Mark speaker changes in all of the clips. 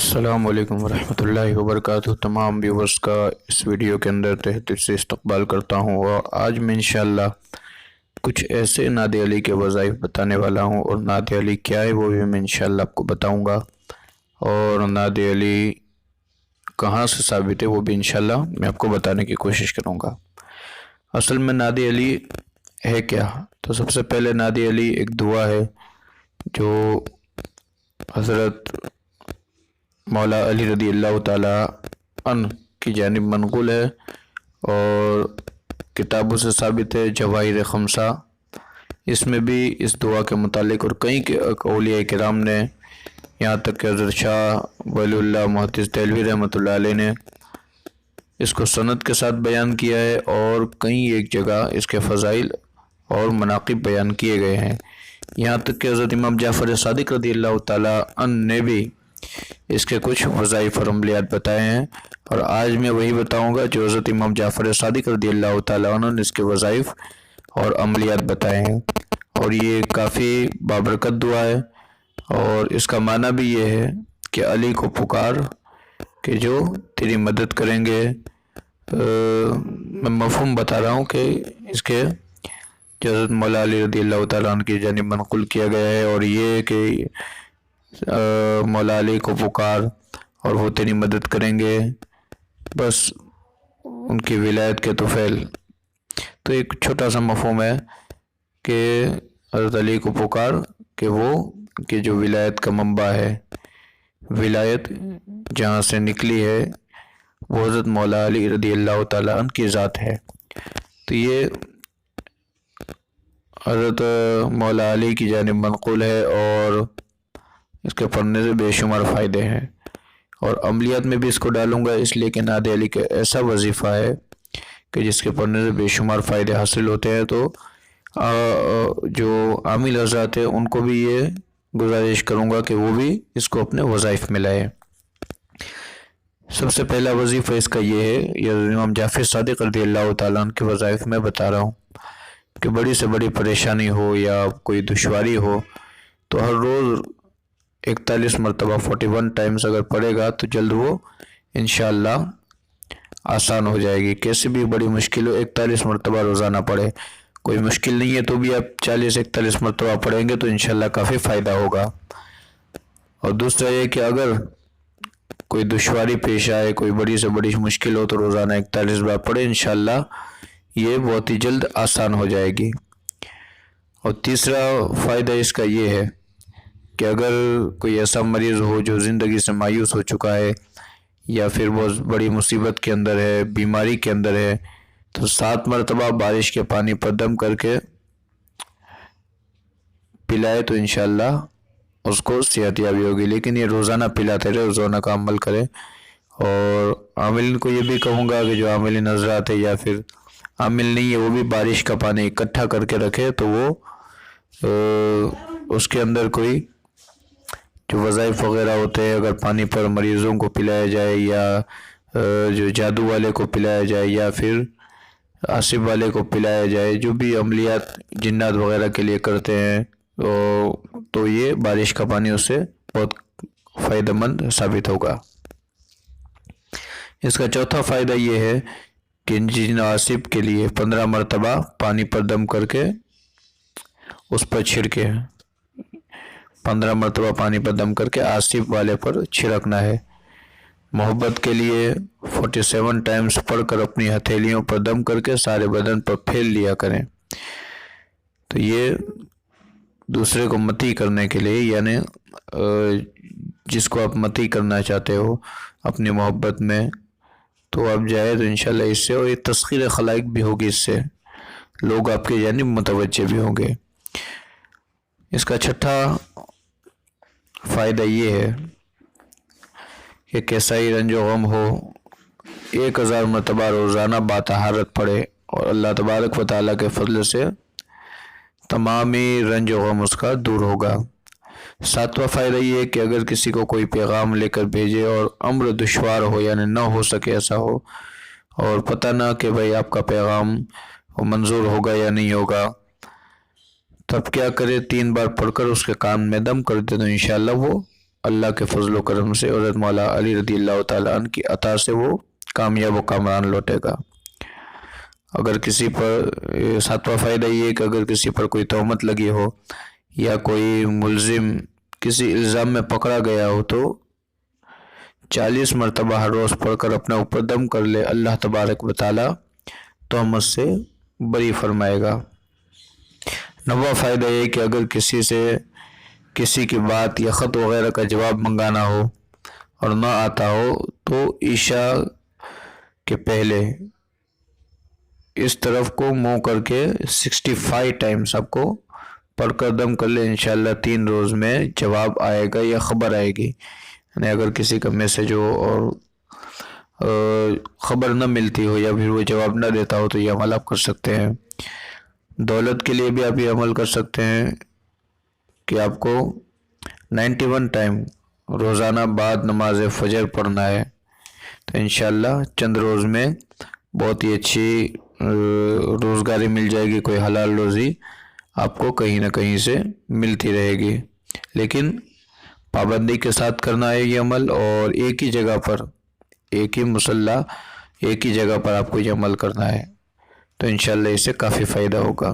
Speaker 1: السلام علیکم ورحمۃ اللہ وبرکاتہ۔ تمام ویورز کا اس ویڈیو کے اندر تہ دل سے استقبال کرتا ہوں، اور آج میں انشاءاللہ کچھ ایسے نعت علی کے وظائف بتانے والا ہوں، اور نعت علی کیا ہے وہ بھی میں انشاءاللہ آپ کو بتاؤں گا، اور نعت علی کہاں سے ثابت ہے وہ بھی انشاءاللہ میں آپ کو بتانے کی کوشش کروں گا۔ اصل میں نعت علی ہے کیا؟ تو سب سے پہلے نعت علی ایک دعا ہے جو حضرت مولا علی رضی اللہ تعالیٰ عنہ کی جانب منقول ہے، اور کتابوں سے ثابت ہے، جواہر خمسہ، اس میں بھی اس دعا کے متعلق اور کئی اولیاء کرام نے، یہاں تک کہ حضرت شاہ ولی اللہ محدث دہلوی رحمۃ اللہ علیہ نے اس کو سند کے ساتھ بیان کیا ہے، اور کئی ایک جگہ اس کے فضائل اور مناقب بیان کیے گئے ہیں، یہاں تک کہ حضرت امام جعفر صادق رضی اللہ تعالیٰ عنہ نے بھی اس کے کچھ وظائف اور عملیات بتائے ہیں، اور آج میں وہی بتاؤں گا جو حضرت امام جعفر صادق رضی اللہ تعالیٰ عنہ نے اس کے وظائف اور عملیات بتائے ہیں، اور یہ کافی بابرکت دعا ہے، اور اس کا معنی بھی یہ ہے کہ علی کو پکار کہ جو تیری مدد کریں گے۔ میں مفہوم بتا رہا ہوں کہ اس کے جو حضرت مولا علی رضی اللہ تعالیٰ عنہ کی جانب منقول کیا گیا ہے، اور یہ کہ مولا علی کو پکار اور وہ تیری مدد کریں گے، بس ان کی ولایت کے طفیل۔ تو ایک چھوٹا سا مفہوم ہے کہ حضرت علی کو پکار کہ وہ کہ جو ولایت کا منبع ہے، ولایت جہاں سے نکلی ہے، وہ حضرت مولا علی رضی اللہ تعالیٰ عنہ کی ذات ہے۔ تو یہ حضرت مولا علی کی جانب منقول ہے، اور اس کے پڑھنے سے بے شمار فائدے ہیں، اور عملیات میں بھی اس کو ڈالوں گا، اس لیے کہ نعت علی کا ایسا وظیفہ ہے کہ جس کے پڑھنے سے بے شمار فائدے حاصل ہوتے ہیں۔ تو جو عامل حضرات ہیں ان کو بھی یہ گزارش کروں گا کہ وہ بھی اس کو اپنے وظائف میں لائیں۔ سب سے پہلا وظیفہ اس کا یہ ہے، یہ امام جعفر صادق رضی اللہ تعالیٰ عنہ کے وظائف میں بتا رہا ہوں، کہ بڑی سے بڑی پریشانی ہو یا کوئی دشواری ہو تو ہر روز 41 مرتبہ 41 ٹائمز اگر پڑھے گا تو جلد وہ انشاءاللہ آسان ہو جائے گی۔ کیسی بھی بڑی مشکل ہو 41 مرتبہ روزانہ پڑھے، کوئی مشکل نہیں ہے تو بھی آپ 40-41 مرتبہ پڑھیں گے تو انشاءاللہ کافی فائدہ ہوگا۔ اور دوسرا یہ کہ اگر کوئی دشواری پیش آئے، کوئی بڑی سے بڑی مشکل ہو تو روزانہ 41 بار پڑھے، انشاءاللہ یہ بہت ہی جلد آسان ہو جائے گی۔ اور تیسرا فائدہ اس کا یہ ہے کہ اگر کوئی ایسا مریض ہو جو زندگی سے مایوس ہو چکا ہے، یا پھر بہت بڑی مصیبت کے اندر ہے، بیماری کے اندر ہے، تو 7 مرتبہ بارش کے پانی پر دم کر کے پلائے تو انشاءاللہ اس کو صحت یابی ہوگی۔ لیکن یہ روزانہ پلاتے رہے، روزانہ کا عمل کرے۔ اور عاملین کو یہ بھی کہوں گا کہ جو عاملین حضرات ہے یا پھر عامل نہیں ہے، وہ بھی بارش کا پانی اکٹھا کر کے رکھے، تو وہ اس کے اندر کوئی جو وظائف وغیرہ ہوتے ہیں، اگر پانی پر مریضوں کو پلایا جائے، یا جو جادو والے کو پلایا جائے، یا پھر آصف والے کو پلایا جائے، جو بھی عملیات جنات وغیرہ کے لیے کرتے ہیں، تو یہ بارش کا پانی اس سے بہت فائدہ مند ثابت ہوگا۔ اس کا چوتھا فائدہ یہ ہے کہ جن آصف کے لیے 15 مرتبہ پانی پر دم کر کے اس پر چھڑکے، 15 مرتبہ پانی پر دم کر کے آصف والے پر چھڑکنا ہے۔ محبت کے لیے 47 ٹائمز پڑھ کر اپنی ہتھیلیوں پر دم کر کے سارے بدن پر پھیل لیا کریں۔ تو یہ دوسرے کو متی کرنے کے لیے، یعنی جس کو آپ متی کرنا چاہتے ہو اپنی محبت میں، تو آپ جائے تو انشاءاللہ اس سے، اور یہ تسخیر خلائق بھی ہوگی، اس سے لوگ آپ کے جانب متوجہ بھی ہوں گے۔ اس کا چھٹا فائدہ یہ ہے کہ کیسا ہی رنج و غم ہو 1000 مرتبہ روزانہ باطہارت پڑھے، اور اللہ تبارک و تعالیٰ کے فضل سے تمامی رنج و غم اس کا دور ہوگا۔ 7واں فائدہ یہ ہے کہ اگر کسی کو کوئی پیغام لے کر بھیجے اور امر دشوار ہو، یعنی نہ ہو سکے ایسا ہو، اور پتہ نہ کہ بھائی آپ کا پیغام منظور ہوگا یا نہیں ہوگا، تب کیا کرے، 3 بار پڑھ کر اس کے کان میں دم کر دے تو انشاءاللہ وہ اللہ کے فضل و کرم سے حضرت مولا علی رضی اللہ تعالیٰ عنہ کی عطا سے وہ کامیاب و کامران لوٹے گا۔ اگر کسی پر ساتواں فائدہ یہ ہے کہ اگر کسی پر کوئی تہمت لگی ہو یا کوئی ملزم کسی الزام میں پکڑا گیا ہو تو 40 مرتبہ ہر روز پڑھ کر اپنے اوپر دم کر لے، اللہ تبارک و تعالیٰ تہمت سے بری فرمائے گا۔ 9واں فائدہ یہ کہ اگر کسی سے کسی کی بات یا خط وغیرہ کا جواب منگانا ہو اور نہ آتا ہو تو عشاء کے پہلے اس طرف کو منہ کر کے 65 ٹائمز آپ کو پڑھ کر دم کر لے، انشاءاللہ 3 روز میں جواب آئے گا یا خبر آئے گی۔ یعنی اگر کسی کا میسج ہو اور خبر نہ ملتی ہو یا پھر وہ جواب نہ دیتا ہو تو یہ عمل آپ کر سکتے ہیں۔ دولت کے لیے بھی آپ یہ عمل کر سکتے ہیں کہ آپ کو 91 ٹائم روزانہ بعد نماز فجر پڑھنا ہے، تو انشاءاللہ چند روز میں بہت ہی اچھی روزگاری مل جائے گی، کوئی حلال روزی آپ کو کہیں نہ کہیں سے ملتی رہے گی، لیکن پابندی کے ساتھ کرنا ہے یہ عمل، اور ایک ہی جگہ پر، ایک ہی مصلی، ایک ہی جگہ پر آپ کو یہ عمل کرنا ہے، تو انشاءاللہ اس سے کافی فائدہ ہوگا۔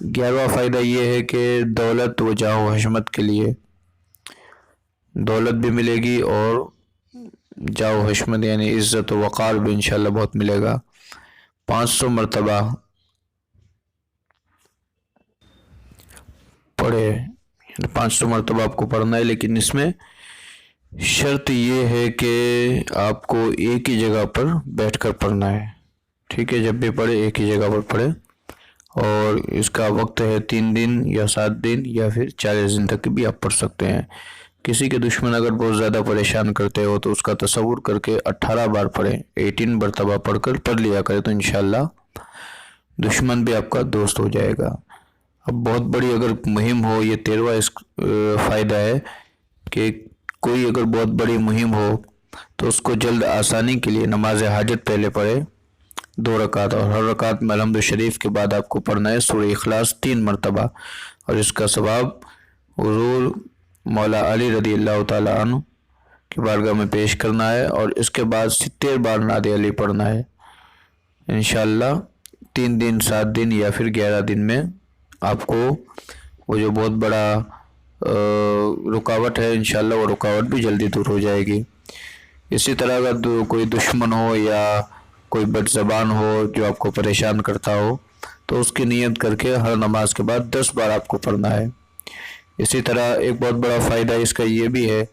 Speaker 1: 11واں فائدہ یہ ہے کہ دولت و جاہ و حشمت کے لیے دولت بھی ملے گی اور جاہ و حشمت یعنی عزت و وقار بھی انشاءاللہ بہت ملے گا۔ 500 مرتبہ پڑھے، 500 مرتبہ آپ کو پڑھنا ہے، لیکن اس میں شرط یہ ہے کہ آپ کو ایک ہی جگہ پر بیٹھ کر پڑھنا ہے، ٹھیک ہے؟ جب بھی پڑھے ایک ہی جگہ پر پڑھے، اور اس کا وقت ہے 3 دن یا 7 دن یا پھر 40 دن تک بھی آپ پڑھ سکتے ہیں۔ کسی کے دشمن اگر بہت زیادہ پریشان کرتے ہو تو اس کا تصور کر کے 18 بار پڑھیں، 18 مرتبہ پڑھ کر پڑھ لیا کرے تو انشاءاللہ دشمن بھی آپ کا دوست ہو جائے گا۔ اب بہت بڑی اگر مہم ہو، یہ 13واں اس فائدہ ہے کہ کوئی اگر بہت بڑی مہم ہو تو اس کو جلد آسانی کے لیے نماز حاجت پہلے پڑھے 2 رکعت، اور ہر رکعت میں الحمد شریف کے بعد آپ کو پڑھنا ہے سورہ اخلاص 3 مرتبہ، اور اس کا ثواب حضور مولا علی رضی اللہ تعالیٰ عنہ کی بارگاہ میں پیش کرنا ہے، اور اس کے بعد 70 بار نعت علی پڑھنا ہے انشاءاللہ 3 دن، 7 دن یا پھر 11 دن میں آپ کو وہ جو بہت بڑا رکاوٹ ہے انشاءاللہ وہ رکاوٹ بھی جلدی دور ہو جائے گی۔ اسی طرح اگر کوئی دشمن ہو یا کوئی بد زبان ہو جو آپ کو پریشان کرتا ہو تو اس کی نیت کر کے ہر نماز کے بعد 10 بار آپ کو پڑھنا ہے۔ اسی طرح ایک بہت بڑا فائدہ اس کا یہ بھی ہے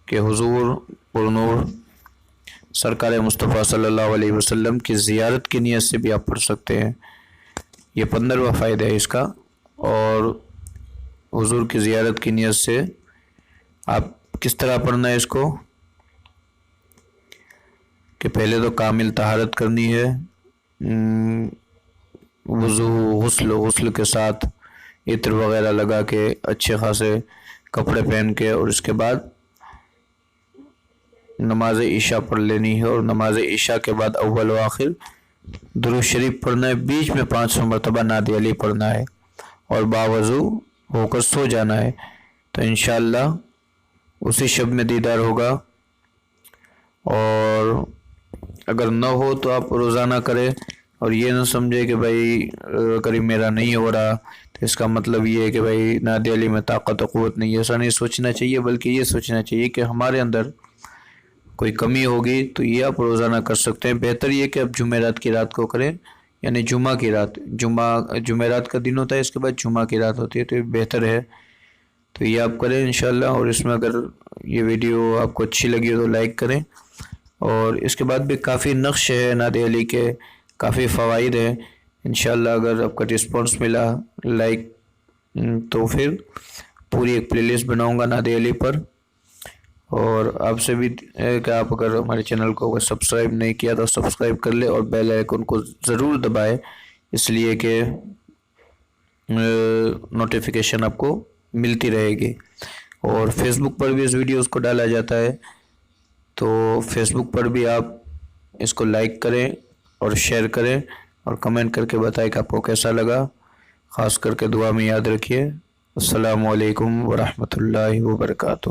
Speaker 1: کہ حضور پرنور سرکار مصطفیٰ صلی اللہ علیہ وسلم کی زیارت کی نیت سے بھی آپ پڑھ سکتے ہیں، یہ 15واں فائدہ ہے اس کا۔ اور حضور کی زیارت کی نیت سے آپ کس طرح پڑھنا ہے اس کو کہ پہلے تو کامل طہارت کرنی ہے، وضو غسل کے ساتھ عطر وغیرہ لگا کے اچھے خاصے کپڑے پہن کے، اور اس کے بعد نماز عشاء پڑھ لینی ہے، اور نماز عشاء کے بعد اول و آخر درود شریف پڑھنا ہے، بیچ میں 500 مرتبہ نعت علی پڑھنا ہے، اور باوضو ہو کر سو جانا ہے، تو انشاءاللہ اسی شب میں دیدار ہوگا۔ اور اگر نہ ہو تو آپ روزانہ کریں، اور یہ نہ سمجھے کہ بھائی اگر میرا نہیں ہو رہا تو اس کا مطلب یہ ہے کہ بھائی نعت علی میں طاقت و قوت نہیں ہے، ایسا نہیں سوچنا چاہیے، بلکہ یہ سوچنا چاہیے کہ ہمارے اندر کوئی کمی ہوگی تو یہ آپ روزانہ کر سکتے ہیں۔ بہتر یہ کہ آپ جمعرات کی رات کو کریں، یعنی جمعہ کی رات، جمعرات کا دن ہوتا ہے، اس کے بعد جمعہ کی رات ہوتی ہے، تو یہ بہتر ہے، تو یہ آپ کریں انشاءاللہ۔ اور اس میں اگر یہ ویڈیو آپ کو اچھی لگی ہو تو لائک کریں، اور اس کے بعد بھی کافی نقش ہے نعت علی کے، کافی فوائد ہیں انشاءاللہ۔ اگر آپ کا رسپانس ملا لائک تو پھر پوری ایک پلے لسٹ بناؤں گا نعت علی پر، اور آپ سے بھی کہ آپ اگر ہمارے چینل کو سبسکرائب نہیں کیا تو سبسکرائب کر لیں، اور بیل آئیکن کو ضرور دبائیں، اس لیے کہ نوٹیفیکیشن آپ کو ملتی رہے گی۔ اور فیس بک پر بھی اس ویڈیوز کو ڈالا جاتا ہے، تو فیس بک پر بھی آپ اس کو لائک کریں اور شیئر کریں، اور کمنٹ کر کے بتائیں کہ آپ کو کیسا لگا، خاص کر کے دعا میں یاد رکھیے۔ السلام علیکم ورحمۃ اللہ وبرکاتہ۔